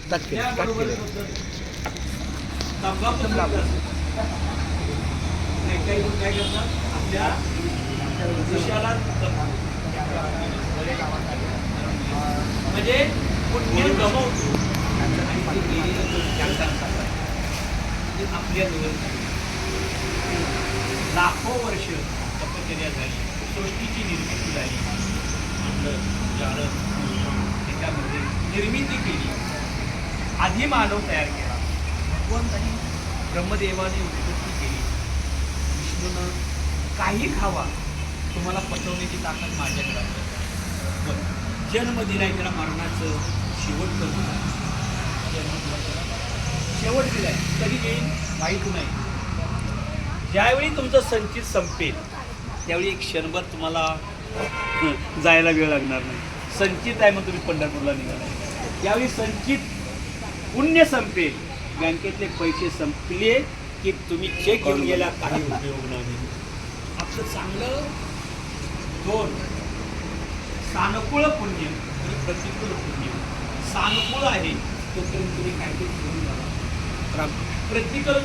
त्याबरोबर काही लोक काय करतात आपल्या विषयाला म्हणजे पुण्य गमवतो आपल्या लाखो वर्ष तपश्चर्या झाली, सृष्टीची निर्मिती झाली, त्याच्यामध्ये निर्मिती केली, आधी मानव तयार केला, भगवंतांनी ब्रह्मदेवाने उत्पत्ती केली, विष्णूनं काही खावा तुम्हाला पटवण्याची ताकद माझ्याकडे आहे. जन्म दिलाय त्याला मरणाचं शेवट करून शेवट दिलाय कधी येईल माहीत नाही. ज्यावेळी तुमचं संचित संपेल त्यावेळी एक क्षणभर तुम्हाला जायला वेळ लागणार नाही. संचित आहे मग तुम्ही पंढरपूरला निघाला, यावेळी संचित पुण्य संपेल, बँकेतले पैसे संपले की तुम्ही चेक घेऊन गेला काही उपयोग नाही. आपलं चांगलं दोन सानुकूल पुण्य आणि प्रतिकूल पुण्य. सानुकूल आहे तोपर्यंत तुम्ही काहीतरी घेऊन जाणार, प्रतिकूल